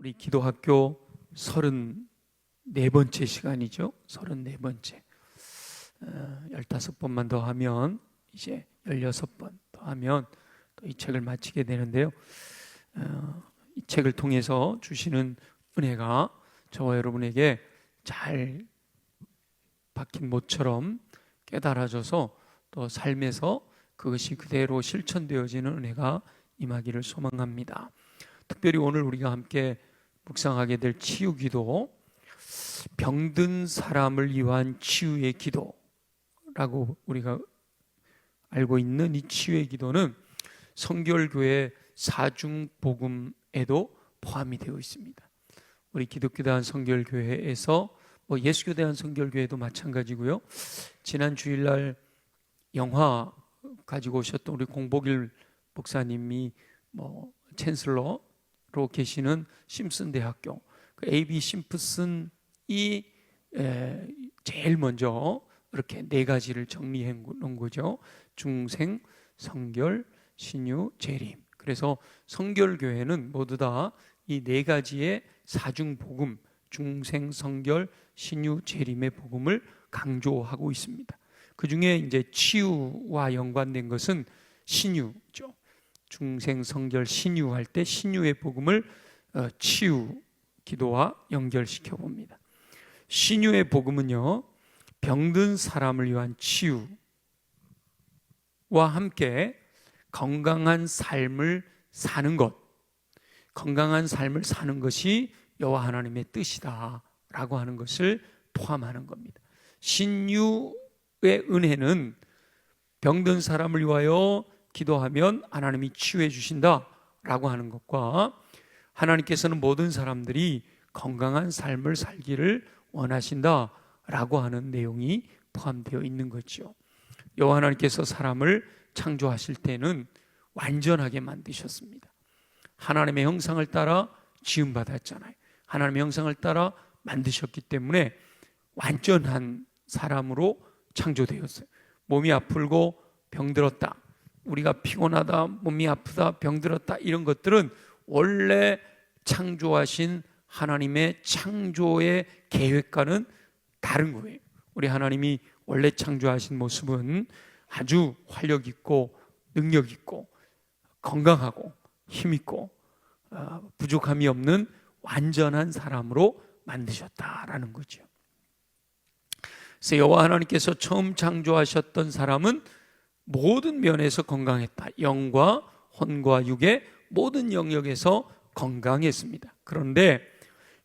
우리 기도학교 34번째 시간이죠. 34번째. 15번만 더 하면 이제 16번 더 하면 또 이 책을 마치게 되는데요. 이 책을 통해서 주시는 은혜가 저와 여러분에게 잘 박힌 못처럼 깨달아져서 또 삶에서 그것이 그대로 실천되어지는 은혜가 임하기를 소망합니다. 특별히 오늘 우리가 함께 묵상하게 될 치유기도, 병든 사람을 위한 치유의 기도라고 우리가 알고 있는 이 치유의 기도는 성결교회 사중복음에도 포함이 되어 있습니다. 우리 기독교대한 성결교회에서 예수교대한 성결교회도 마찬가지고요. 지난 주일날 영화 가지고 오셨던 우리 공복일 목사님이 챈슬러로 계시는 심슨 대학교 그 A.B. 심프슨이 제일 먼저 이렇게 4가지를 정리해 놓은 거죠. 중생, 성결, 신유, 재림. 그래서 성결교회는 모두 다 이 4가지의 사중복음, 중생, 성결, 신유, 재림의 복음을 강조하고 있습니다. 그 중에 이제 치유와 연관된 것은 신유죠. 중생, 성결, 신유 할 때 신유의 복음을 치유 기도와 연결시켜 봅니다. 신유의 복음은요, 병든 사람을 위한 치유와 함께 건강한 삶을 사는 것, 건강한 삶을 사는 것이 여호와 하나님의 뜻이다라고 하는 것을 포함하는 겁니다. 신유의 은혜는 병든 사람을 위하여 기도하면 하나님이 치유해 주신다라고 하는 것과, 하나님께서는 모든 사람들이 건강한 삶을 살기를 원하신다라고 하는 내용이 포함되어 있는 거죠. 여호와 하나님께서 사람을 창조하실 때는 완전하게 만드셨습니다. 하나님의 형상을 따라 지음받았잖아요. 하나님의 형상을 따라 만드셨기 때문에 완전한 사람으로 창조되었어요. 몸이 아프고 병들었다, 우리가 피곤하다, 몸이 아프다, 병들었다, 이런 것들은 원래 창조하신 하나님의 창조의 계획과는 다른 거예요. 우리 하나님이 원래 창조하신 모습은 아주 활력 있고 능력 있고 건강하고 힘 있고 부족함이 없는 완전한 사람으로 만드셨다라는 거죠. 그래서 여호와 하나님께서 처음 창조하셨던 사람은 모든 면에서 건강했다. 영과 혼과 육의 모든 영역에서 건강했습니다. 그런데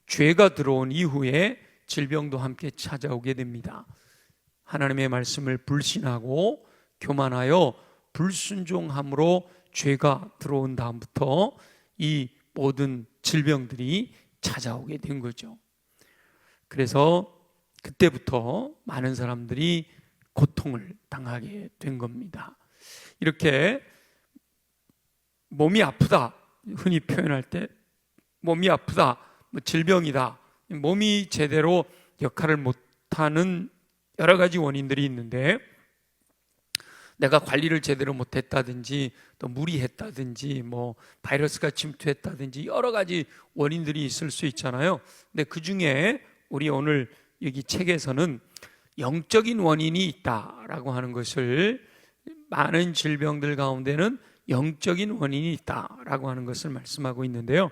죄가 들어온 이후에 질병도 함께 찾아오게 됩니다. 하나님의 말씀을 불신하고 교만하여 불순종함으로 죄가 들어온 다음부터 이 모든 질병들이 찾아오게 된 거죠. 그래서 그때부터 많은 사람들이 고통을 당하게 된 겁니다. 이렇게 몸이 아프다, 흔히 표현할 때 몸이 아프다, 질병이다, 몸이 제대로 역할을 못하는 여러 가지 원인들이 있는데, 내가 관리를 제대로 못했다든지 또 무리했다든지 바이러스가 침투했다든지 여러 가지 원인들이 있을 수 있잖아요. 근데 그 중에 우리 오늘 여기 책에서는 영적인 원인이 있다라고 하는 것을, 많은 질병들 가운데는 영적인 원인이 있다라고 하는 것을 말씀하고 있는데요.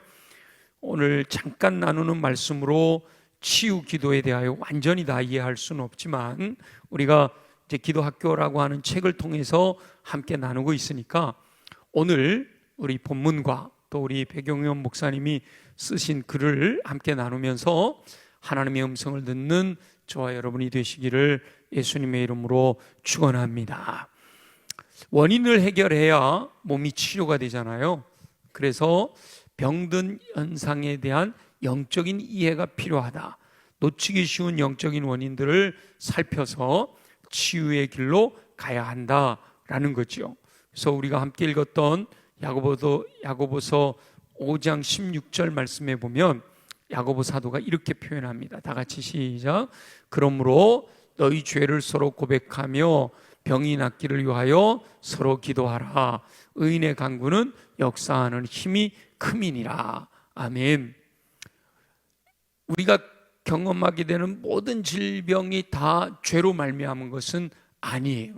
오늘 잠깐 나누는 말씀으로 치유 기도에 대하여 완전히 다 이해할 수는 없지만, 우리가 이제 기도학교라고 하는 책을 통해서 함께 나누고 있으니까 오늘 우리 본문과 또 우리 백용현 목사님이 쓰신 글을 함께 나누면서 하나님의 음성을 듣는 저와 여러분이 되시기를 예수님의 이름으로 축원합니다. 원인을 해결해야 몸이 치료가 되잖아요. 그래서 병든 현상에 대한 영적인 이해가 필요하다. 놓치기 쉬운 영적인 원인들을 살펴서 치유의 길로 가야 한다라는 거죠. 그래서 우리가 함께 읽었던 야고보서 5장 16절 말씀에 보면 야고보 사도가 이렇게 표현합니다. 다 같이 시작. 그러므로 너희 죄를 서로 고백하며 병이 낫기를 위하여 서로 기도하라. 의인의 간구는 역사하는 힘이 크민이라. 아멘. 우리가 경험하게 되는 모든 질병이 다 죄로 말미암은 것은 아니에요.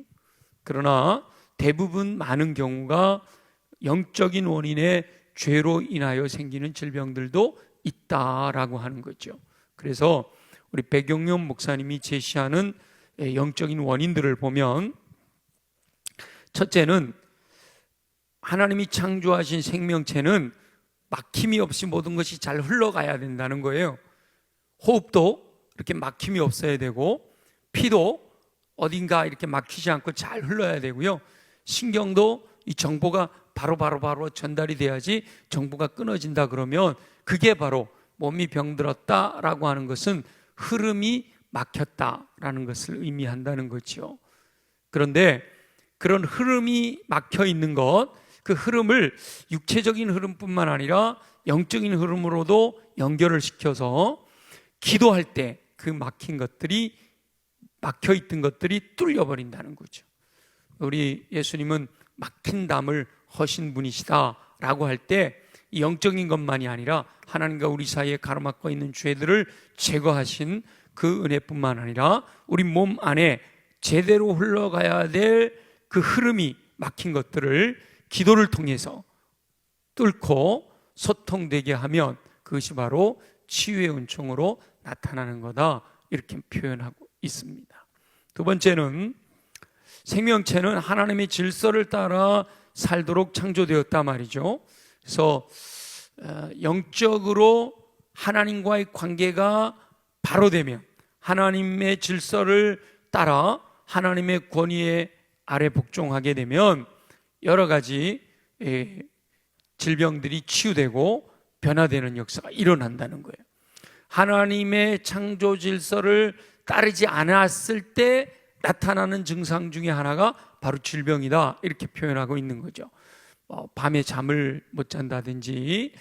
그러나 대부분 많은 경우가 영적인 원인의 죄로 인하여 생기는 질병들도 있다라고 하는 거죠. 그래서 우리 백영련 목사님이 제시하는 영적인 원인들을 보면, 첫째는 하나님이 창조하신 생명체는 막힘이 없이 모든 것이 잘 흘러가야 된다는 거예요. 호흡도 이렇게 막힘이 없어야 되고, 피도 어딘가 이렇게 막히지 않고 잘 흘러야 되고요. 신경도 이 정보가 바로 전달이 돼야지, 정보가 끊어진다 그러면 그게 바로 몸이 병들었다라고 하는 것은 흐름이 막혔다라는 것을 의미한다는 거죠. 그런데 그런 흐름이 막혀 있는 것, 그 흐름을 육체적인 흐름뿐만 아니라 영적인 흐름으로도 연결을 시켜서 기도할 때 그 막힌 것들이, 막혀 있던 것들이 뚫려버린다는 거죠. 우리 예수님은 막힌 담을 허신 분이시다라고 할 때 이 영적인 것만이 아니라 하나님과 우리 사이에 가로막고 있는 죄들을 제거하신 그 은혜뿐만 아니라 우리 몸 안에 제대로 흘러가야 될 그 흐름이 막힌 것들을 기도를 통해서 뚫고 소통되게 하면 그것이 바로 치유의 은총으로 나타나는 거다, 이렇게 표현하고 있습니다. 두 번째는 생명체는 하나님의 질서를 따라 살도록 창조되었다 말이죠. 그래서 영적으로 하나님과의 관계가 바로 되면, 하나님의 질서를 따라 하나님의 권위에 아래 복종하게 되면 여러 가지 질병들이 치유되고 변화되는 역사가 일어난다는 거예요. 하나님의 창조 질서를 따르지 않았을 때 나타나는 증상 중에 하나가 바로 질병이다, 이렇게 표현하고 있는 거죠. 밤에 잠을 못 잔다든지,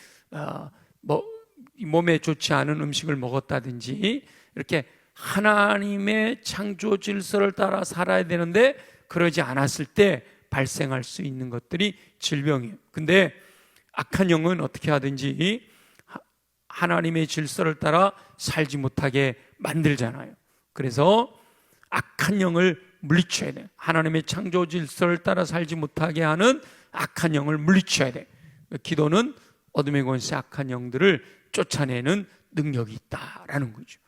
몸에 좋지 않은 음식을 먹었다든지, 이렇게 하나님의 창조 질서를 따라 살아야 되는데 그러지 않았을 때 발생할 수 있는 것들이 질병이에요. 근데 악한 영은 어떻게 하든지 하나님의 질서를 따라 살지 못하게 만들잖아요. 그래서 악한 영을 물리쳐야 돼. 하나님의 창조 질서를 따라 살지 못하게 하는 악한 영을 물리쳐야 돼. 기도는 어둠의 권세, 악한 영들을 쫓아내는 능력이 있다라는 거죠.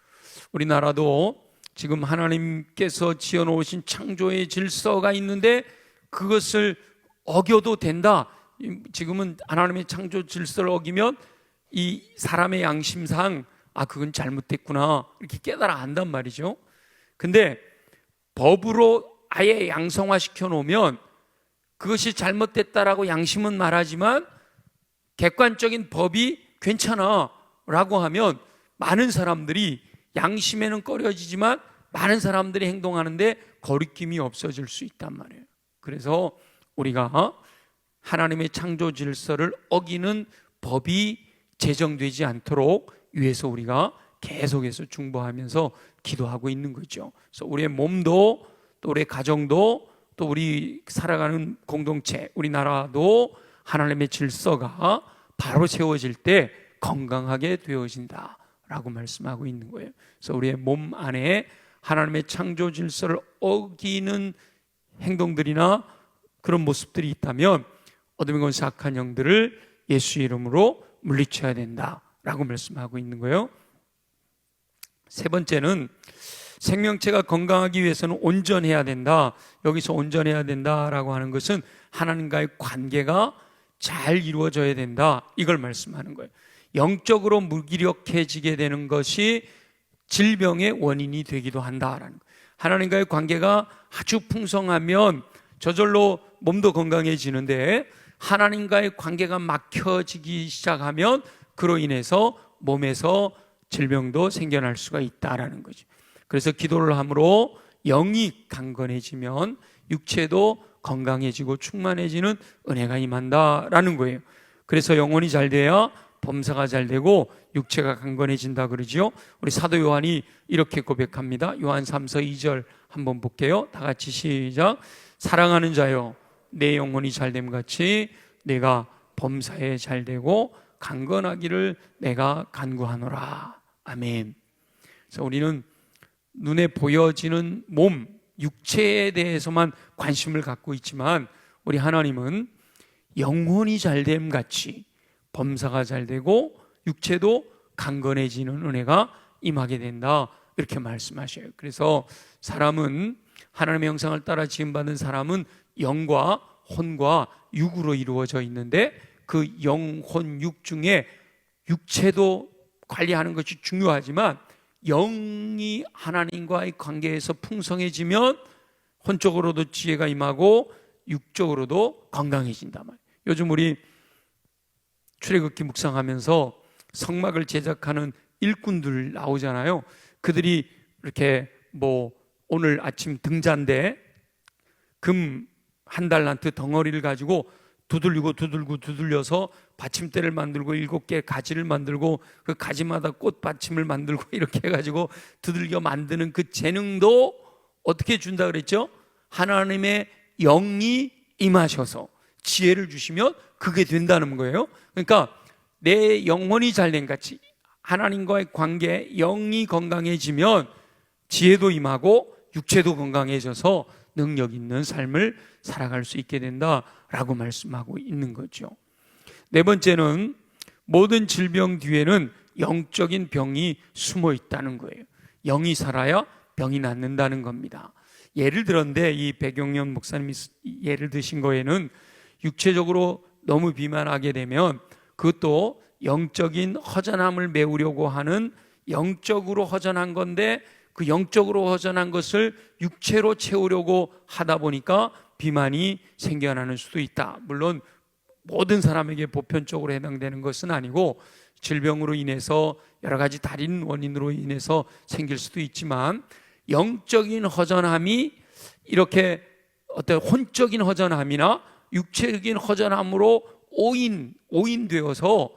우리나라도 지금 하나님께서 지어놓으신 창조의 질서가 있는데 그것을 어겨도 된다. 지금은 하나님의 창조 질서를 어기면 이 사람의 양심상 그건 잘못됐구나, 이렇게 깨달아 안단 말이죠. 근데 법으로 아예 양성화시켜 놓으면 그것이 잘못됐다라고 양심은 말하지만 객관적인 법이 괜찮아 라고 하면 많은 사람들이, 양심에는 꺼려지지만 많은 사람들이 행동하는데 거리낌이 없어질 수 있단 말이에요. 그래서 우리가 하나님의 창조 질서를 어기는 법이 제정되지 않도록 위해서 우리가 계속해서 중보하면서 기도하고 있는 거죠. 그래서 우리의 몸도, 또 우리의 가정도, 또 우리 살아가는 공동체, 우리나라도 하나님의 질서가 바로 세워질 때 건강하게 되어진다라고 말씀하고 있는 거예요. 그래서 우리의 몸 안에 하나님의 창조 질서를 어기는 행동들이나 그런 모습들이 있다면 어둠의 권세, 악한 영들을 예수 이름으로 물리쳐야 된다라고 말씀하고 있는 거예요. 세 번째는 생명체가 건강하기 위해서는 온전해야 된다. 여기서 온전해야 된다라고 하는 것은 하나님과의 관계가 잘 이루어져야 된다, 이걸 말씀하는 거예요. 영적으로 무기력해지게 되는 것이 질병의 원인이 되기도 한다라는 거예요. 하나님과의 관계가 아주 풍성하면 저절로 몸도 건강해지는데 하나님과의 관계가 막혀지기 시작하면 그로 인해서 몸에서 질병도 생겨날 수가 있다라는 거죠. 그래서 기도를 함으로 영이 강건해지면 육체도 건강해지고 충만해지는 은혜가 임한다라는 거예요. 그래서 영혼이 잘 돼야 범사가 잘 되고 육체가 강건해진다 그러지요. 우리 사도 요한이 이렇게 고백합니다. 요한 3서 2절 한번 볼게요. 다 같이 시작. 사랑하는 자여, 내 영혼이 잘됨 같이 내가 범사에 잘 되고 강건하기를 내가 간구하노라. 아멘. 그래서 우리는 눈에 보여지는 몸, 육체에 대해서만 관심을 갖고 있지만 우리 하나님은 영혼이 잘됨 같이 범사가 잘 되고 육체도 강건해지는 은혜가 임하게 된다, 이렇게 말씀하셔요. 그래서 사람은, 하나님의 형상을 따라 지음받은 사람은 영과 혼과 육으로 이루어져 있는데 그 영, 혼, 육 중에 육체도 관리하는 것이 중요하지만 영이 하나님과의 관계에서 풍성해지면 혼적으로도 지혜가 임하고 육적으로도 건강해진단 말이에요. 요즘 우리 출애굽기 묵상하면서 성막을 제작하는 일꾼들 나오잖아요. 그들이 이렇게 오늘 아침 등잔대 금 1달란트 덩어리를 가지고 두들려서 받침대를 만들고 7개 가지를 만들고 그 가지마다 꽃 받침을 만들고 이렇게 해가지고 두들겨 만드는 그 재능도 어떻게 준다 그랬죠? 하나님의 영이 임하셔서 지혜를 주시면 그게 된다는 거예요. 그러니까 내 영혼이 잘된 같이 하나님과의 관계, 영이 건강해지면 지혜도 임하고 육체도 건강해져서 능력 있는 삶을 살아갈 수 있게 된다라고 말씀하고 있는 거죠. 네 번째는 모든 질병 뒤에는 영적인 병이 숨어 있다는 거예요. 영이 살아야 병이 낫는다는 겁니다. 예를 들었는데 이 백용년 목사님이 예를 드신 거에는 육체적으로 너무 비만하게 되면 그것도 영적인 허전함을 메우려고 하는, 영적으로 허전한 건데 그 영적으로 허전한 것을 육체로 채우려고 하다 보니까 비만이 생겨나는 수도 있다. 물론 모든 사람에게 보편적으로 해당되는 것은 아니고 질병으로 인해서 여러 가지 다른 원인으로 인해서 생길 수도 있지만 영적인 허전함이 이렇게 어떤 혼적인 허전함이나 육체적인 허전함으로 오인되어서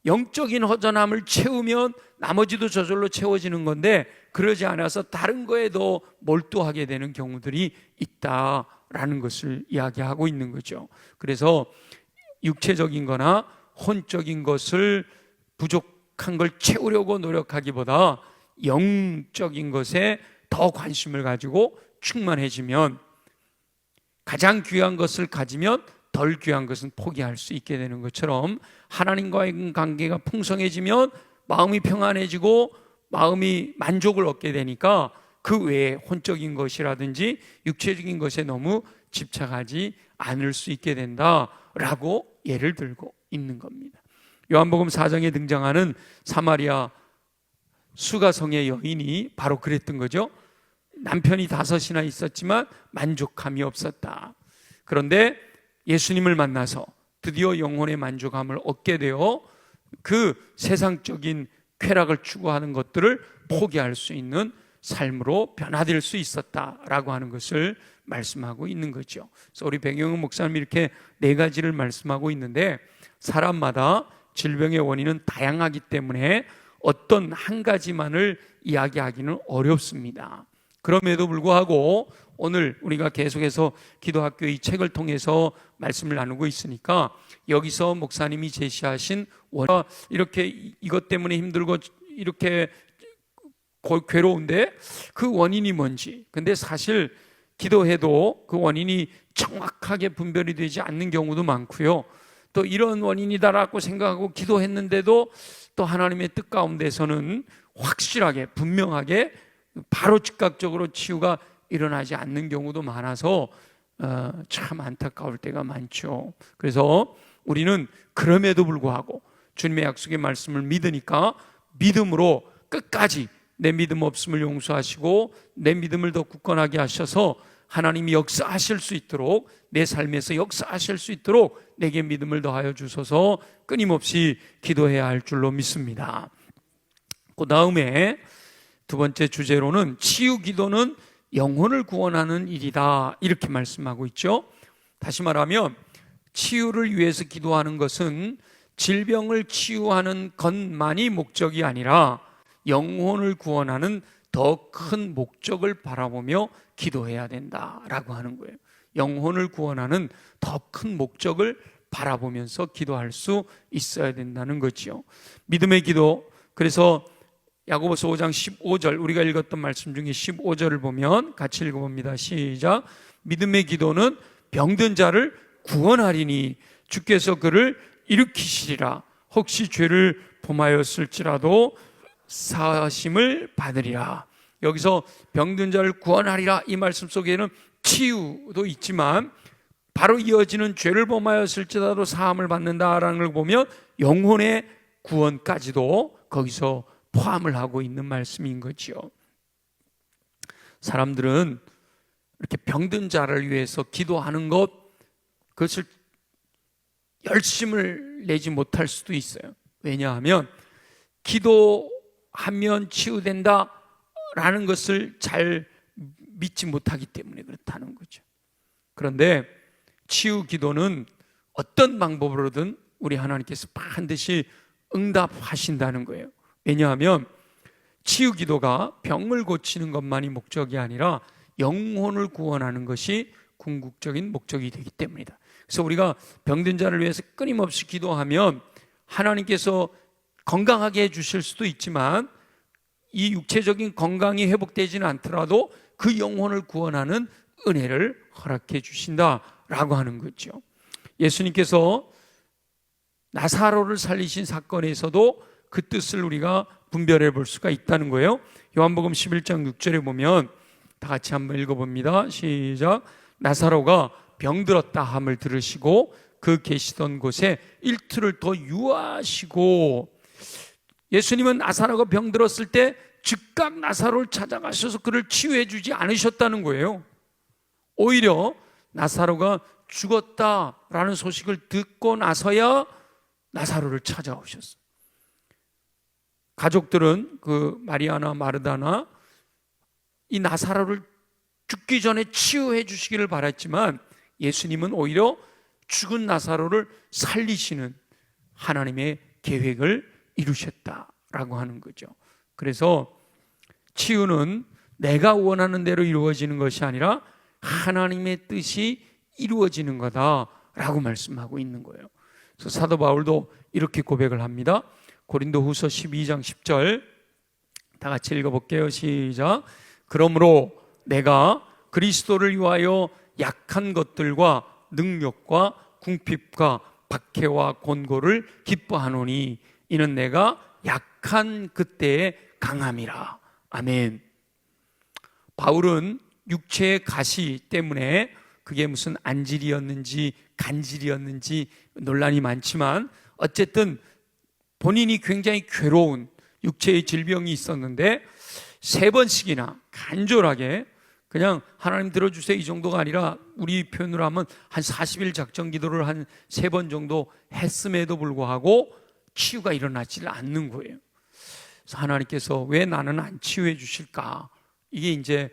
영적인 허전함을 채우면 나머지도 저절로 채워지는 건데 그러지 않아서 다른 거에 더 몰두하게 되는 경우들이 있다라는 것을 이야기하고 있는 거죠. 그래서 육체적인 거나 혼적인 것을 부족한 걸 채우려고 노력하기보다 영적인 것에 더 관심을 가지고 충만해지면, 가장 귀한 것을 가지면 덜 귀한 것은 포기할 수 있게 되는 것처럼 하나님과의 관계가 풍성해지면 마음이 평안해지고 마음이 만족을 얻게 되니까 그 외에 혼적인 것이라든지 육체적인 것에 너무 집착하지 않을 수 있게 된다라고 예를 들고 있는 겁니다. 요한복음 4장에 등장하는 사마리아 수가성의 여인이 바로 그랬던 거죠. 남편이 5이나 있었지만 만족함이 없었다. 그런데 예수님을 만나서 드디어 영혼의 만족함을 얻게 되어 그 세상적인 쾌락을 추구하는 것들을 포기할 수 있는 삶으로 변화될 수 있었다라고 하는 것을 말씀하고 있는 거죠. 그래서 우리 백영훈 목사님이 이렇게 4가지를 말씀하고 있는데 사람마다 질병의 원인은 다양하기 때문에 어떤 한 가지만을 이야기하기는 어렵습니다. 그럼에도 불구하고 오늘 우리가 계속해서 기도학교 이 책을 통해서 말씀을 나누고 있으니까 여기서 목사님이 제시하신 이렇게 이것 때문에 힘들고 이렇게 괴로운데 그 원인이 뭔지, 근데 사실 기도해도 그 원인이 정확하게 분별이 되지 않는 경우도 많고요. 또 이런 원인이다라고 생각하고 기도했는데도 또 하나님의 뜻 가운데서는 확실하게 분명하게 바로 즉각적으로 치유가 일어나지 않는 경우도 많아서 참 안타까울 때가 많죠. 그래서 우리는 그럼에도 불구하고 주님의 약속의 말씀을 믿으니까 믿음으로 끝까지 내 믿음 없음을 용서하시고 내 믿음을 더 굳건하게 하셔서 하나님이 역사하실 수 있도록, 내 삶에서 역사하실 수 있도록 내게 믿음을 더하여 주셔서 끊임없이 기도해야 할 줄로 믿습니다. 그 다음에 2번째 주제로는 치유 기도는 영혼을 구원하는 일이다, 이렇게 말씀하고 있죠. 다시 말하면 치유를 위해서 기도하는 것은 질병을 치유하는 것만이 목적이 아니라 영혼을 구원하는 더 큰 목적을 바라보며 기도해야 된다라고 하는 거예요. 영혼을 구원하는 더 큰 목적을 바라보면서 기도할 수 있어야 된다는 거죠. 믿음의 기도, 그래서 야고보서 5장 15절, 우리가 읽었던 말씀 중에 15절을 보면 같이 읽어봅니다. 시작. 믿음의 기도는 병든 자를 구원하리니 주께서 그를 일으키시리라. 혹시 죄를 범하였을지라도 사하심을 받으리라. 여기서 병든 자를 구원하리라, 이 말씀 속에는 치유도 있지만 바로 이어지는 죄를 범하였을지라도 사함을 받는다라는 걸 보면 영혼의 구원까지도 거기서 포함을 하고 있는 말씀인 거죠. 사람들은 이렇게 병든 자를 위해서 기도하는 것, 그것을 열심을 내지 못할 수도 있어요. 왜냐하면 기도하면 치유된다라는 것을 잘 믿지 못하기 때문에 그렇다는 거죠. 그런데 치유 기도는 어떤 방법으로든 우리 하나님께서 반드시 응답하신다는 거예요. 왜냐하면 치유 기도가 병을 고치는 것만이 목적이 아니라 영혼을 구원하는 것이 궁극적인 목적이 되기 때문이다. 그래서 우리가 병든 자를 위해서 끊임없이 기도하면 하나님께서 건강하게 해주실 수도 있지만 이 육체적인 건강이 회복되지는 않더라도 그 영혼을 구원하는 은혜를 허락해 주신다라고 하는 거죠. 예수님께서 나사로를 살리신 사건에서도 그 뜻을 우리가 분별해 볼 수가 있다는 거예요. 요한복음 11장 6절에 보면 다 같이 한번 읽어봅니다. 시작. 나사로가 병들었다 함을 들으시고 그 계시던 곳에 일틀을 더 유하시고, 예수님은 나사로가 병들었을 때 즉각 나사로를 찾아가셔서 그를 치유해 주지 않으셨다는 거예요. 오히려 나사로가 죽었다라는 소식을 듣고 나서야 나사로를 찾아오셨어요. 가족들은 그 마리아나 마르다나 이 나사로를 죽기 전에 치유해 주시기를 바랐지만 예수님은 오히려 죽은 나사로를 살리시는 하나님의 계획을 이루셨다라고 하는 거죠. 그래서 치유는 내가 원하는 대로 이루어지는 것이 아니라 하나님의 뜻이 이루어지는 거다라고 말씀하고 있는 거예요. 그래서 사도 바울도 이렇게 고백을 합니다. 고린도후서 12장 10절 다 같이 읽어볼게요. 시작. 그러므로 내가 그리스도를 위하여 약한 것들과 능력과 궁핍과 박해와 곤고를 기뻐하노니 이는 내가 약한 그때의 강함이라. 아멘. 바울은 육체의 가시 때문에 그게 무슨 안질이었는지 간질이었는지 논란이 많지만 어쨌든 본인이 굉장히 괴로운 육체의 질병이 있었는데 3번씩이나 간절하게 그냥 하나님 들어주세요 이 정도가 아니라 우리 표현으로 하면 한 40일 작정 기도를 한 3번 정도 했음에도 불구하고 치유가 일어나지 않는 거예요. 그래서 하나님께서 왜 나는 안 치유해 주실까? 이게 이제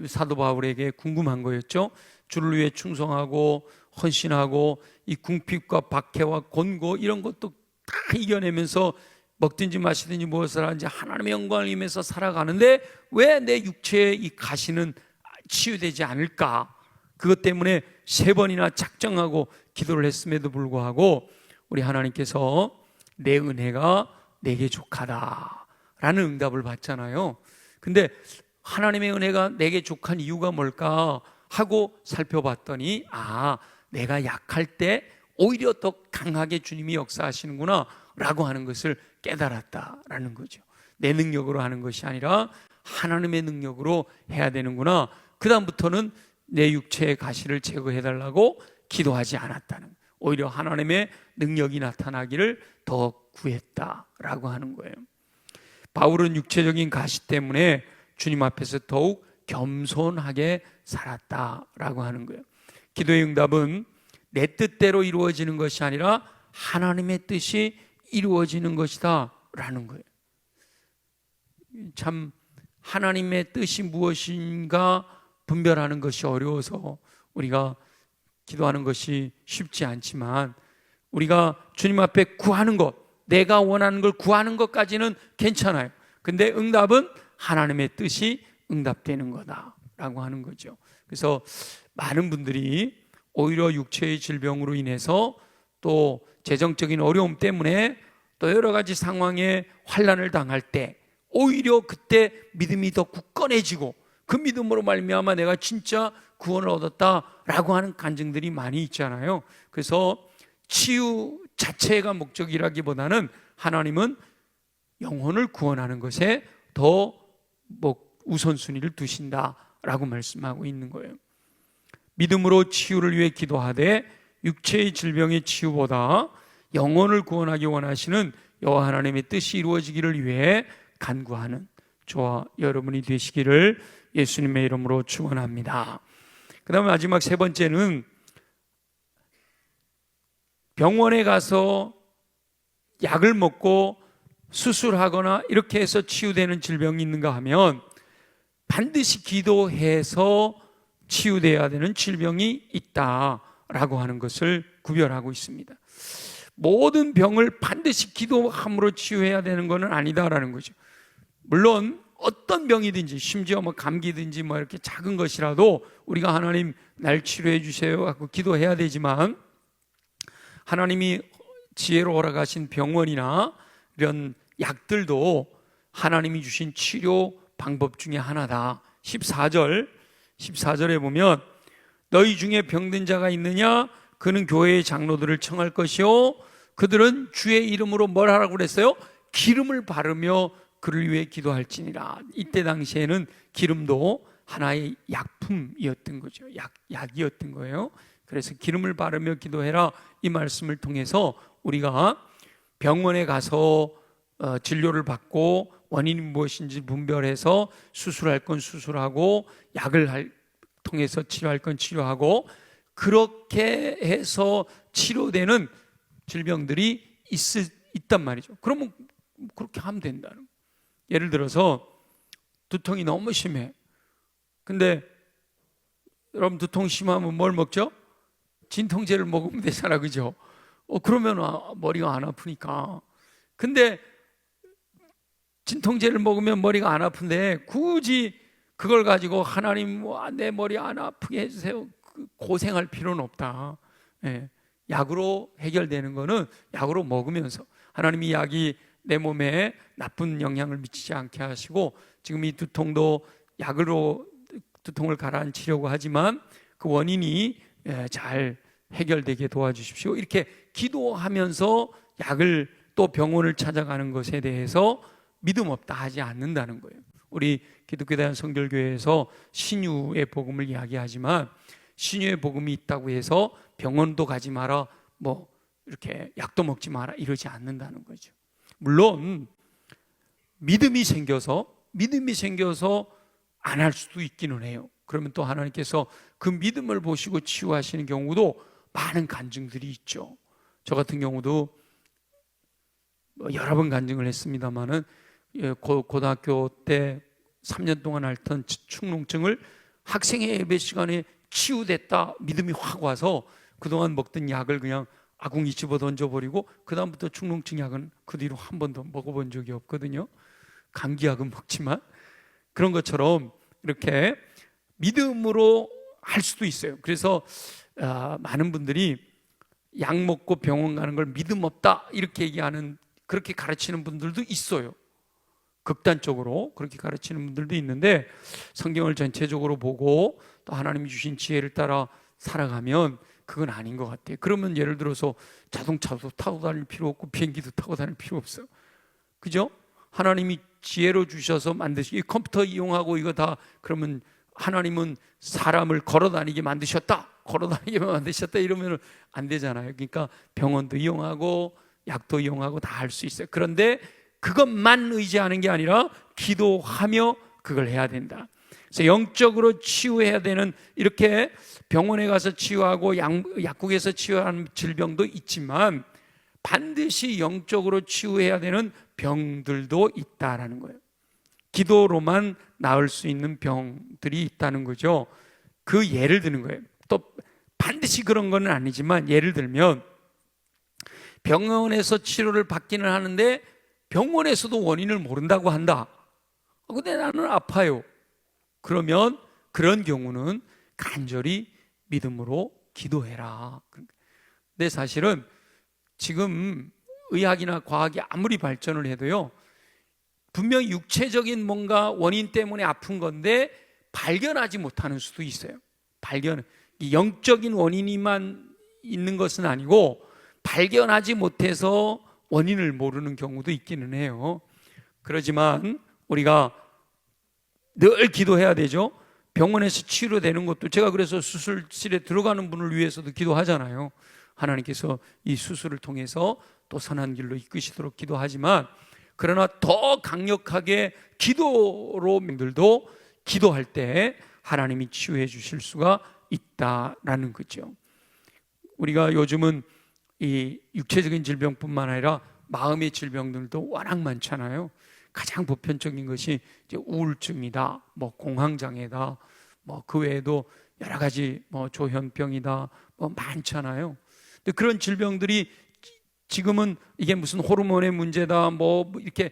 사도 바울에게 궁금한 거였죠. 주를 위해 충성하고 헌신하고 이 궁핍과 박해와 곤고 이런 것도 다 이겨내면서 먹든지 마시든지 무엇을 하든지 하나님의 영광을 위해서 살아가는데 왜 내 육체의 이 가시는 치유되지 않을까? 그것 때문에 3번이나 작정하고 기도를 했음에도 불구하고 우리 하나님께서 내 은혜가 내게 족하다라는 응답을 받잖아요. 근데 하나님의 은혜가 내게 족한 이유가 뭘까 하고 살펴봤더니 내가 약할 때 오히려 더 강하게 주님이 역사하시는구나 라고 하는 것을 깨달았다라는 거죠. 내 능력으로 하는 것이 아니라 하나님의 능력으로 해야 되는구나. 그 다음부터는 내 육체의 가시를 제거해달라고 기도하지 않았다는, 오히려 하나님의 능력이 나타나기를 더 구했다라고 하는 거예요. 바울은 육체적인 가시 때문에 주님 앞에서 더욱 겸손하게 살았다라고 하는 거예요. 기도의 응답은 내 뜻대로 이루어지는 것이 아니라 하나님의 뜻이 이루어지는 것이다 라는 거예요. 참 하나님의 뜻이 무엇인가 분별하는 것이 어려워서 우리가 기도하는 것이 쉽지 않지만, 우리가 주님 앞에 구하는 것, 내가 원하는 걸 구하는 것까지는 괜찮아요. 근데 응답은 하나님의 뜻이 응답되는 거다라고 하는 거죠. 그래서 많은 분들이 오히려 육체의 질병으로 인해서 또 재정적인 어려움 때문에 또 여러 가지 상황에 환난을 당할 때 오히려 그때 믿음이 더 굳건해지고 그 믿음으로 말미암아 내가 진짜 구원을 얻었다라고 하는 간증들이 많이 있잖아요. 그래서 치유 자체가 목적이라기보다는 하나님은 영혼을 구원하는 것에 더 우선순위를 두신다라고 말씀하고 있는 거예요. 믿음으로 치유를 위해 기도하되 육체의 질병의 치유보다 영혼을 구원하기 원하시는 여호와 하나님의 뜻이 이루어지기를 위해 간구하는 저와 여러분이 되시기를 예수님의 이름으로 축원합니다. 그 다음에 마지막 세 번째는 병원에 가서 약을 먹고 수술하거나 이렇게 해서 치유되는 질병이 있는가 하면 반드시 기도해서 치유되어야 되는 질병이 있다라고 하는 것을 구별하고 있습니다. 모든 병을 반드시 기도함으로 치유해야 되는 것은 아니다라는 거죠. 물론 어떤 병이든지 심지어 감기든지 이렇게 작은 것이라도 우리가 하나님 날 치료해 주세요 하고 기도해야 되지만 하나님이 지혜로 허락하신 병원이나 이런 약들도 하나님이 주신 치료 방법 중에 하나다. 14절에 보면 너희 중에 병든 자가 있느냐? 그는 교회의 장로들을 청할 것이요 그들은 주의 이름으로 뭘 하라고 그랬어요? 기름을 바르며 그를 위해 기도할지니라. 이때 당시에는 기름도 하나의 약품이었던 거죠. 약이었던 거예요. 그래서 기름을 바르며 기도해라 이 말씀을 통해서 우리가 병원에 가서 진료를 받고 원인이 무엇인지 분별해서 수술할 건 수술하고 약을 통해서 치료할 건 치료하고 그렇게 해서 치료되는 질병들이 있단 말이죠. 그러면 그렇게 하면 된다는 거예요. 예를 들어서 두통이 너무 심해. 근데 여러분 두통 심하면 뭘 먹죠? 진통제를 먹으면 되잖아, 그죠? 그러면 머리가 안 아프니까. 근데 진통제를 먹으면 머리가 안 아픈데 굳이 그걸 가지고 하나님 내 머리 안 아프게 해주세요. 고생할 필요는 없다. 약으로 해결되는 거는 약으로 먹으면서 하나님이 약이 내 몸에 나쁜 영향을 미치지 않게 하시고 지금 이 두통도 약으로 두통을 가라앉히려고 하지만 그 원인이 잘 해결되게 도와주십시오. 이렇게 기도하면서 약을 또 병원을 찾아가는 것에 대해서 믿음 없다 하지 않는다는 거예요. 우리 기독교대한 성결교회에서 신유의 복음을 이야기하지만 신유의 복음이 있다고 해서 병원도 가지 마라 이렇게 약도 먹지 마라 이러지 않는다는 거죠. 물론 믿음이 생겨서 안 할 수도 있기는 해요. 그러면 또 하나님께서 그 믿음을 보시고 치유하시는 경우도 많은 간증들이 있죠. 저 같은 경우도 여러 번 간증을 했습니다마는 고등학교 때 3년 동안 앓던 축농증을 학생의 예배 시간에 치유됐다 믿음이 확 와서 그동안 먹던 약을 그냥 아궁이 집어 던져버리고 그 다음부터 축농증 약은 그 뒤로 한 번도 먹어본 적이 없거든요. 감기약은 먹지만 그런 것처럼 이렇게 믿음으로 할 수도 있어요. 그래서 많은 분들이 약 먹고 병원 가는 걸 믿음 없다 이렇게 얘기하는 그렇게 가르치는 분들도 있어요. 극단적으로 그렇게 가르치는 분들도 있는데 성경을 전체적으로 보고 또 하나님이 주신 지혜를 따라 살아가면 그건 아닌 것 같아요. 그러면 예를 들어서 자동차도 타고 다닐 필요 없고 비행기도 타고 다닐 필요 없어요. 그죠? 하나님이 지혜로 주셔서 만드신 이 컴퓨터 이용하고 이거 다 그러면 하나님은 사람을 걸어다니게 만드셨다 이러면 안 되잖아요. 그러니까 병원도 이용하고 약도 이용하고 다 할 수 있어요. 그런데 그것만 의지하는 게 아니라 기도하며 그걸 해야 된다. 그래서 영적으로 치유해야 되는 이렇게 병원에 가서 치유하고 약국에서 치유하는 질병도 있지만 반드시 영적으로 치유해야 되는 병들도 있다라는 거예요. 기도로만 나을 수 있는 병들이 있다는 거죠. 그 예를 드는 거예요. 또 반드시 그런 건 아니지만 예를 들면 병원에서 치료를 받기는 하는데 병원에서도 원인을 모른다고 한다. 근데 나는 아파요. 그러면 그런 경우는 간절히 믿음으로 기도해라. 근데 사실은 지금 의학이나 과학이 아무리 발전을 해도요 분명 육체적인 뭔가 원인 때문에 아픈 건데 발견하지 못하는 수도 있어요. 영적인 원인이만 있는 것은 아니고 발견하지 못해서 원인을 모르는 경우도 있기는 해요. 그렇지만 우리가 늘 기도해야 되죠. 병원에서 치료되는 것도, 제가 그래서 수술실에 들어가는 분을 위해서도 기도하잖아요. 하나님께서 이 수술을 통해서 또 선한 길로 이끄시도록 기도하지만, 그러나 더 강력하게 기도로 분들도 기도할 때 하나님이 치유해 주실 수가 있다라는 거죠. 우리가 요즘은 이 육체적인 질병뿐만 아니라 마음의 질병들도 워낙 많잖아요. 가장 보편적인 것이 이제 우울증이다, 뭐 공황장애다, 뭐 그 외에도 여러 가지 뭐 조현병이다, 뭐 많잖아요. 근데 그런 질병들이 지금은 이게 무슨 호르몬의 문제다, 뭐 이렇게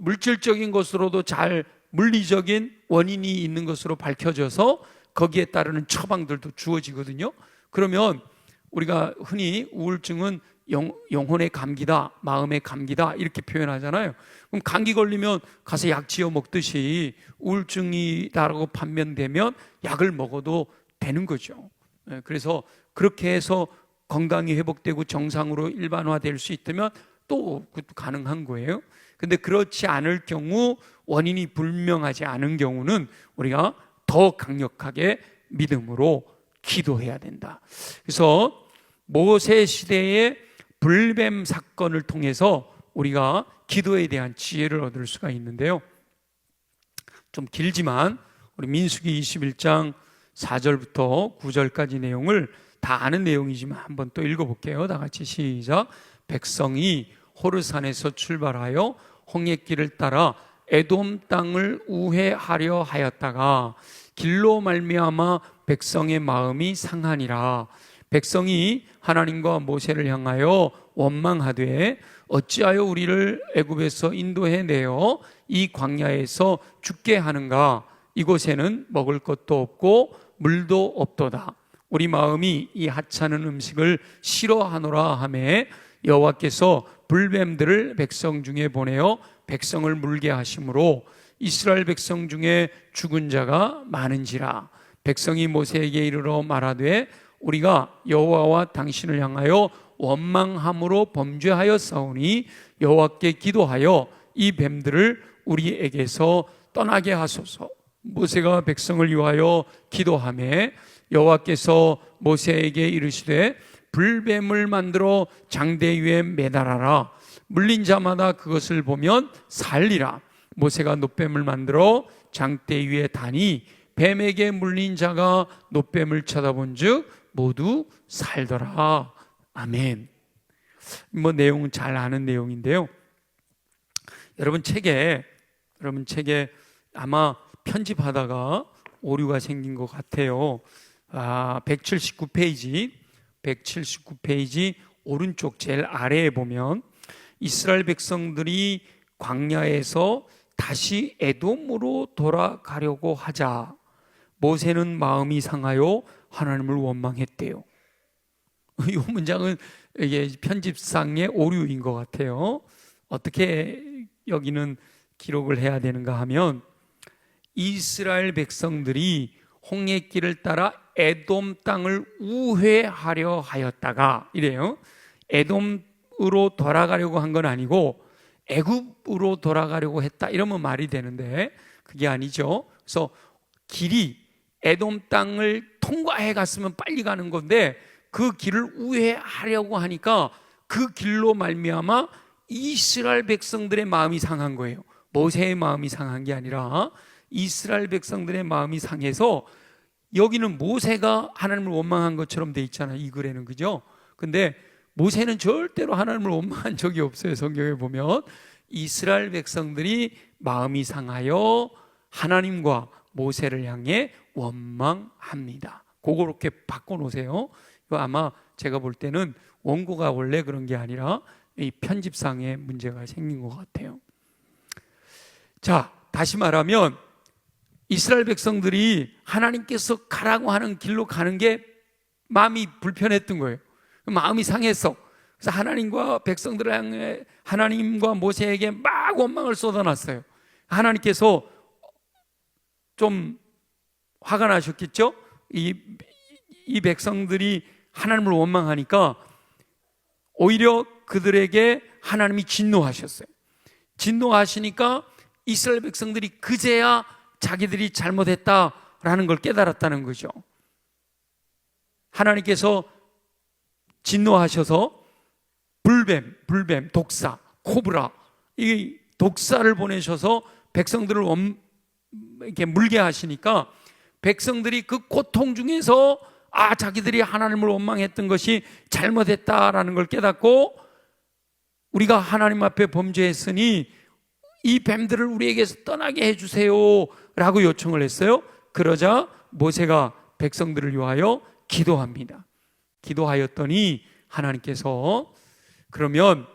물질적인 것으로도 잘 물리적인 원인이 있는 것으로 밝혀져서 거기에 따르는 처방들도 주어지거든요. 그러면 우리가 흔히 우울증은 영혼의 감기다, 마음의 감기다 이렇게 표현하잖아요. 그럼 감기 걸리면 가서 약 지어 먹듯이 우울증이다라고 판명되면 약을 먹어도 되는 거죠. 그래서 그렇게 해서 건강이 회복되고 정상으로 일반화될 수 있다면 또 그것도 가능한 거예요. 근데 그렇지 않을 경우, 원인이 불명하지 않은 경우는 우리가 더 강력하게 믿음으로 기도해야 된다. 그래서 모세 시대의 불뱀 사건을 통해서 우리가 기도에 대한 지혜를 얻을 수가 있는데요. 좀 길지만 우리 민수기 21장 4절부터 9절까지 내용을 다 아는 내용이지만 한번 또 읽어볼게요. 다 같이 시작. 백성이 호르산에서 출발하여 홍해길을 따라 에돔 땅을 우회하려 하였다가 길로 말미암아 백성의 마음이 상하니라. 백성이 하나님과 모세를 향하여 원망하되 어찌하여 우리를 애굽에서 인도해 내어 이 광야에서 죽게 하는가? 이곳에는 먹을 것도 없고 물도 없도다. 우리 마음이 이 하찮은 음식을 싫어하노라 하매 여호와께서 불뱀들을 백성 중에 보내어 백성을 물게 하심으로 이스라엘 백성 중에 죽은 자가 많은지라. 백성이 모세에게 이르러 말하되 우리가 여호와와 당신을 향하여 원망함으로 범죄하였사오니 여호와께 기도하여 이 뱀들을 우리에게서 떠나게 하소서. 모세가 백성을 위하여 기도하매 여호와께서 모세에게 이르시되 불뱀을 만들어 장대 위에 매달아라. 물린 자마다 그것을 보면 살리라. 모세가 놋뱀을 만들어 장대 위에 다니 뱀에게 물린 자가 놋뱀을 쳐다본 즉 모두 살더라. 아멘. 뭐 내용은 잘 아는 내용인데요. 여러분 책에 아마 편집하다가 오류가 생긴 것 같아요. 179페이지 오른쪽 제일 아래에 보면 이스라엘 백성들이 광야에서 다시 에돔으로 돌아가려고 하자 모세는 마음이 상하여 하나님을 원망했대요. 이 문장은 이게 편집상의 오류인 것 같아요. 어떻게 여기는 기록을 해야 되는가 하면 이스라엘 백성들이 홍해길을 따라 에돔 땅을 우회하려 하였다가 이래요. 에돔으로 돌아가려고 한 건 아니고 애굽으로 돌아가려고 했다 이러면 말이 되는데 그게 아니죠. 그래서 길이 에돔 땅을 통과해 갔으면 빨리 가는 건데 그 길을 우회하려고 하니까 그 길로 말미암아 이스라엘 백성들의 마음이 상한 거예요. 모세의 마음이 상한 게 아니라 이스라엘 백성들의 마음이 상해서 여기는 모세가 하나님을 원망한 것처럼 돼 있잖아요. 이 글에는 그죠? 근데 모세는 절대로 하나님을 원망한 적이 없어요. 성경에 보면 이스라엘 백성들이 마음이 상하여 하나님과 모세를 향해 원망합니다. 그렇게 바꿔놓으세요. 이거 아마 제가 볼 때는 원고가 원래 그런 게 아니라 이 편집상의 문제가 생긴 것 같아요. 자, 다시 말하면 이스라엘 백성들이 하나님께서 가라고 하는 길로 가는 게 마음이 불편했던 거예요. 마음이 상했어. 그래서 하나님과 백성들을 향해 하나님과 모세에게 막 원망을 쏟아놨어요. 하나님께서 좀 화가 나셨겠죠? 이 백성들이 하나님을 원망하니까 오히려 그들에게 하나님이 진노하셨어요. 진노하시니까 이스라엘 백성들이 그제야 자기들이 잘못했다라는 걸 깨달았다는 거죠. 하나님께서 진노하셔서 불뱀, 독사, 코브라, 이 독사를 보내셔서 백성들을 이렇게 물게 하시니까 백성들이 그 고통 중에서 자기들이 하나님을 원망했던 것이 잘못했다라는 걸 깨닫고 우리가 하나님 앞에 범죄했으니 이 뱀들을 우리에게서 떠나게 해주세요 라고 요청을 했어요. 그러자 모세가 백성들을 위하여 기도합니다. 기도하였더니 하나님께서 그러면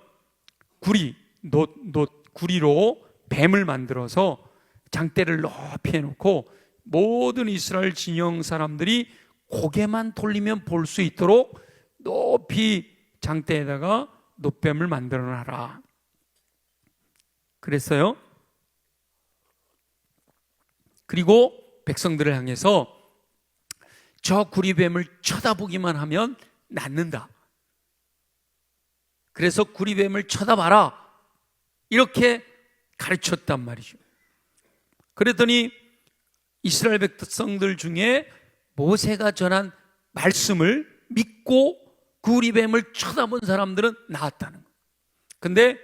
구리로 뱀을 만들어서 장대를 높이 해놓고 모든 이스라엘 진영 사람들이 고개만 돌리면 볼 수 있도록 높이 장대에다가 놋뱀을 만들어놔라 그랬어요. 그리고 백성들을 향해서 저 구리뱀을 쳐다보기만 하면 낫는다. 그래서 구리뱀을 쳐다봐라 이렇게 가르쳤단 말이죠. 그랬더니 이스라엘 백성들 중에 모세가 전한 말씀을 믿고 구리뱀을 쳐다본 사람들은 나았다는 거예요. 근데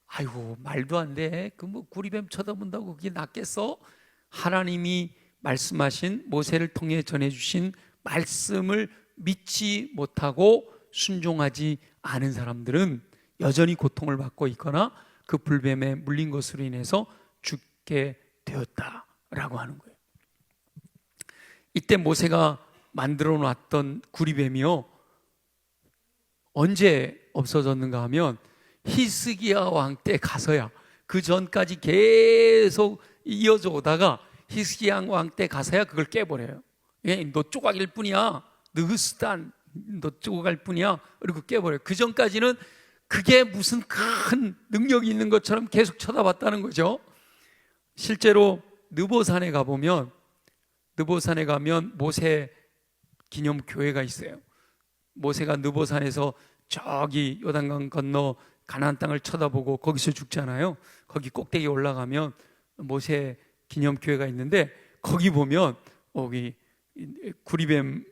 아이고 말도 안 돼. 그 뭐 구리뱀 쳐다본다고 그게 낫겠어? 하나님이 말씀하신 모세를 통해 전해주신 말씀을 믿지 못하고 순종하지 않은 사람들은 여전히 고통을 받고 있거나 그 불뱀에 물린 것으로 인해서 죽게 되었다라고 하는 거예요. 이때 모세가 만들어 놨던 구리뱀이요 언제 없어졌는가 하면 히스기야 왕 때 가서야, 그 전까지 계속 이어져 오다가 히스기야 왕 때 가서야 그걸 깨버려요. 너 조각일 뿐이야, 느흐스탄 너 조각일 뿐이야, 그리고 깨버려요. 그 전까지는 그게 무슨 큰 능력이 있는 것처럼 계속 쳐다봤다는 거죠. 실제로 느보산에 가보면, 느보산에 가면 모세 기념 교회가 있어요. 모세가 느보산에서 저기 요단강 건너 가나안 땅을 쳐다보고 거기서 죽잖아요. 거기 꼭대기에 올라가면 모세 기념 교회가 있는데 거기 보면 거기 구리뱀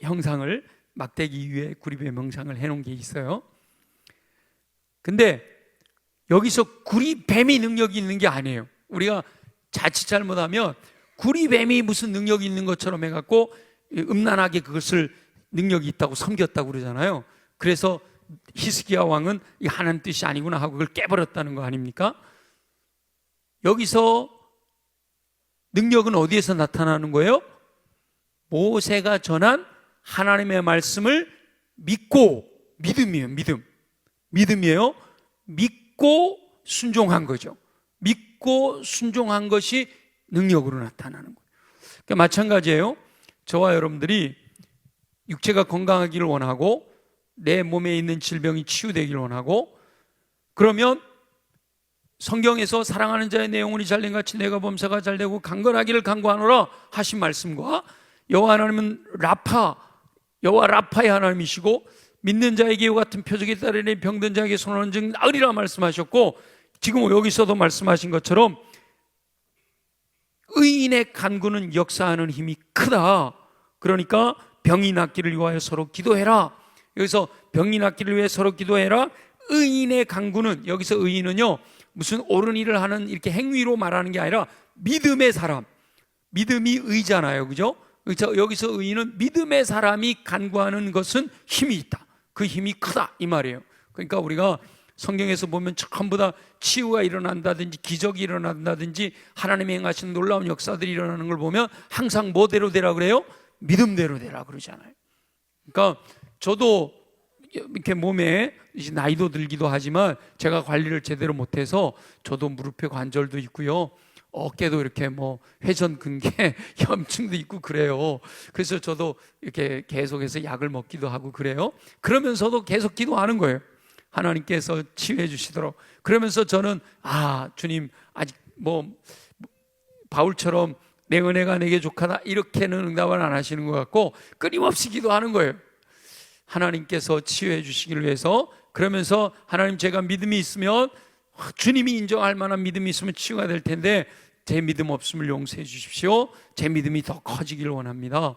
형상을, 막대기 위에 구리뱀 형상을 해놓은 게 있어요. 근데 여기서 구리뱀이 능력이 있는 게 아니에요. 우리가 자칫 잘못하면 구리뱀이 무슨 능력이 있는 것처럼 해갖고 음란하게 그것을 능력이 있다고 섬겼다고 그러잖아요. 그래서 히스기야 왕은 이 하나님 뜻이 아니구나 하고 그걸 깨버렸다는 거 아닙니까? 여기서 능력은 어디에서 나타나는 거예요? 모세가 전한 하나님의 말씀을 믿고, 믿음이에요. 믿음이에요. 믿고 순종한 거죠. 믿고 순종한 것이 능력으로 나타나는 거예요. 그러니까 마찬가지예요. 저와 여러분들이 육체가 건강하기를 원하고 내 몸에 있는 질병이 치유되기를 원하고, 그러면 성경에서 사랑하는 자의 내 영혼이 잘된 같이 내가 범사가 잘되고 강건하기를 간구하노라 하신 말씀과 여호와 하나님은 여호와 라파의 하나님이시고 믿는 자에게 이와 같은 표적이 따르니 병든 자에게 손하는 즉 나으리라 말씀하셨고, 지금 여기서도 말씀하신 것처럼 의인의 간구는 역사하는 힘이 크다. 그러니까 병이 낫기를 위하여 서로 기도해라. 여기서 병이 낫기를 위해 서로 기도해라. 의인의 간구는, 여기서 의인은요 무슨 옳은 일을 하는 이렇게 행위로 말하는 게 아니라 믿음의 사람, 믿음이 의잖아요, 그죠? 여기서 의인은 믿음의 사람이 간구하는 것은 힘이 있다, 그 힘이 크다 이 말이에요. 그러니까 우리가 성경에서 보면 전부 다 치유가 일어난다든지 기적이 일어난다든지 하나님이 행하시는 놀라운 역사들이 일어나는 걸 보면 항상 뭐대로 되라 그래요? 믿음대로 되라 그러잖아요. 그러니까 저도 이렇게 몸에 이제 나이도 들기도 하지만 제가 관리를 제대로 못해서 저도 무릎에 관절도 있고요, 어깨도 이렇게 뭐 회전근개 염증도 있고 그래요. 그래서 저도 이렇게 계속해서 약을 먹기도 하고 그래요. 그러면서도 계속 기도하는 거예요. 하나님께서 치유해 주시도록. 그러면서 저는 주님 아직 바울처럼 내 은혜가 내게 족하다 이렇게는 응답을 안 하시는 것 같고 끊임없이 기도하는 거예요. 하나님께서 치유해 주시기를 위해서. 그러면서 하나님, 제가 믿음이 있으면, 주님이 인정할 만한 믿음이 있으면 치유가 될 텐데 제 믿음 없음을 용서해 주십시오. 제 믿음이 더 커지기를 원합니다.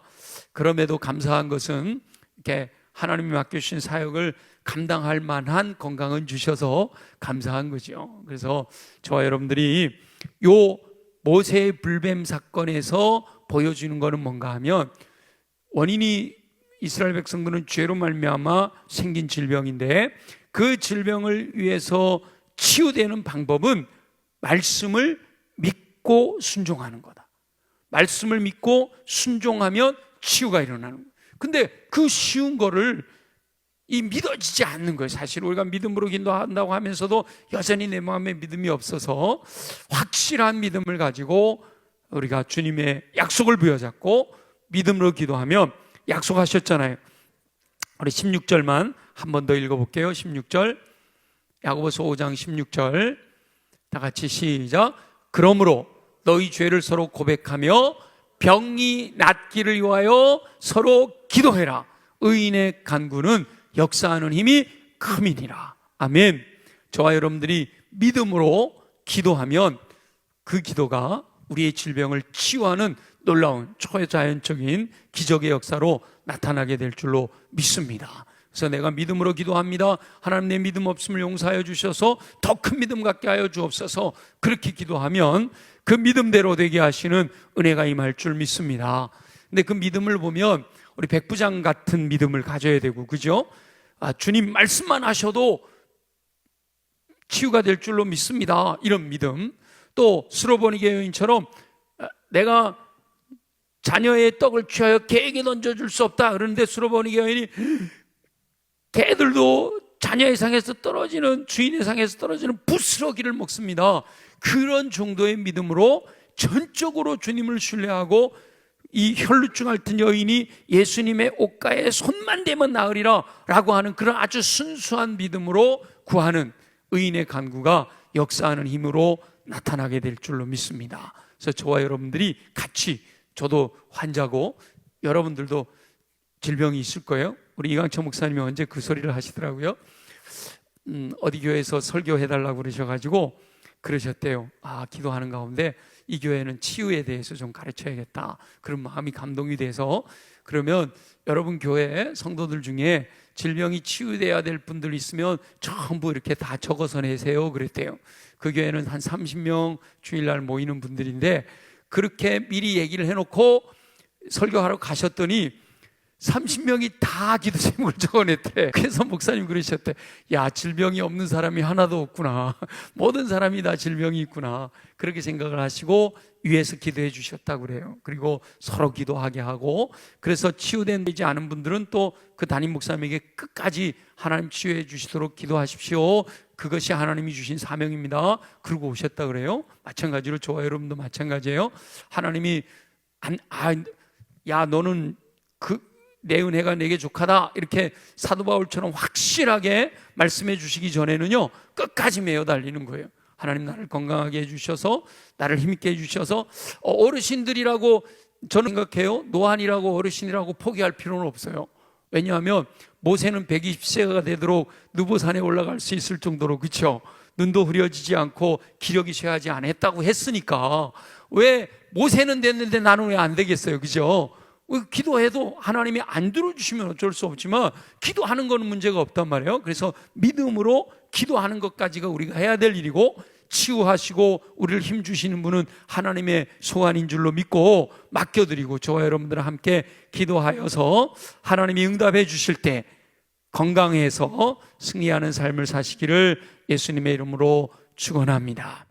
그럼에도 감사한 것은 이렇게 하나님이 맡겨주신 사역을 감당할 만한 건강은 주셔서 감사한 거죠. 그래서 저와 여러분들이 요 모세의 불뱀 사건에서 보여주는 것은 뭔가 하면, 원인이 이스라엘 백성들은 죄로 말미암아 생긴 질병인데 그 질병을 위해서 치유되는 방법은 말씀을 믿고 순종하는 거다. 말씀을 믿고 순종하면 치유가 일어나는 거예요. 근데 그 쉬운 거를 믿어지지 않는 거예요. 사실 우리가 믿음으로 기도한다고 하면서도 여전히 내 마음에 믿음이 없어서 확실한 믿음을 가지고 우리가 주님의 약속을 부여잡고 믿음으로 기도하면, 약속하셨잖아요. 우리 16절만 한 번 더 읽어볼게요. 16절, 야고보서 5장 16절 다 같이 시작. 그러므로 너희 죄를 서로 고백하며 병이 낫기를 위하여 서로 기도해라. 의인의 간구는 역사하는 힘이 큼이니라. 아멘. 저와 여러분들이 믿음으로 기도하면 그 기도가 우리의 질병을 치유하는 놀라운 초자연적인 기적의 역사로 나타나게 될 줄로 믿습니다. 그래서 내가 믿음으로 기도합니다. 하나님, 내 믿음 없음을 용서하여 주셔서 더 큰 믿음 갖게 하여 주옵소서. 그렇게 기도하면 그 믿음대로 되게 하시는 은혜가 임할 줄 믿습니다. 근데 그 믿음을 보면 우리 백부장 같은 믿음을 가져야 되고, 그죠? 주님 말씀만 하셔도 치유가 될 줄로 믿습니다. 이런 믿음. 또 스로보니게 여인처럼 내가 자녀의 떡을 취하여 개에게 던져줄 수 없다. 그런데 스로보니게 여인이 개들도 자녀의 상에서 떨어지는, 주인의 상에서 떨어지는 부스러기를 먹습니다. 그런 정도의 믿음으로 전적으로 주님을 신뢰하고, 이 혈루증 앓던 여인이 예수님의 옷가에 손만 대면 나으리라 라고 하는 그런 아주 순수한 믿음으로 구하는 의인의 간구가 역사하는 힘으로 나타나게 될 줄로 믿습니다. 그래서 저와 여러분들이 같이, 저도 환자고 여러분들도 질병이 있을 거예요. 우리 이강철 목사님이 언제 그 소리를 하시더라고요. 어디 교회에서 설교해달라고 그러셔가지고 그러셨대요. 기도하는 가운데 이 교회는 치유에 대해서 좀 가르쳐야겠다, 그런 마음이 감동이 돼서, 그러면 여러분 교회 성도들 중에 질병이 치유돼야 될 분들 있으면 전부 이렇게 다 적어서 내세요 그랬대요. 그 교회는 한 30명 주일날 모이는 분들인데, 그렇게 미리 얘기를 해놓고 설교하러 가셨더니 30명이 다 기도 제목을 적어냈대. 그래서 목사님 그러셨대. 야, 질병이 없는 사람이 하나도 없구나. 모든 사람이 다 질병이 있구나. 그렇게 생각을 하시고 위에서 기도해 주셨다고 그래요. 그리고 서로 기도하게 하고, 그래서 치유되지 않은 분들은 또 그 담임 목사님에게 끝까지 하나님 치유해 주시도록 기도하십시오. 그것이 하나님이 주신 사명입니다. 그러고 오셨다 그래요. 마찬가지로 저와 여러분도 마찬가지예요. 하나님이 야, 너는 내 은혜가 내게 족하다, 이렇게 사도 바울처럼 확실하게 말씀해 주시기 전에는요, 끝까지 매어 달리는 거예요. 하나님, 나를 건강하게 해주셔서, 나를 힘있게 해주셔서, 어르신들이라고 저는 생각해요. 노안이라고 어르신이라고 포기할 필요는 없어요. 왜냐하면 모세는 120세가 되도록 느보산에 올라갈 수 있을 정도로, 그렇죠? 눈도 흐려지지 않고 기력이 쇠하지 않았다고 했으니까 왜 모세는 됐는데 나는 왜 안 되겠어요, 그죠? 기도해도 하나님이 안 들어주시면 어쩔 수 없지만 기도하는 거는 문제가 없단 말이에요. 그래서 믿음으로 기도하는 것까지가 우리가 해야 될 일이고, 치유하시고 우리를 힘주시는 분은 하나님의 소환인 줄로 믿고 맡겨드리고, 저와 여러분들과 함께 기도하여서 하나님이 응답해 주실 때 건강해서 승리하는 삶을 사시기를 예수님의 이름으로 축원합니다.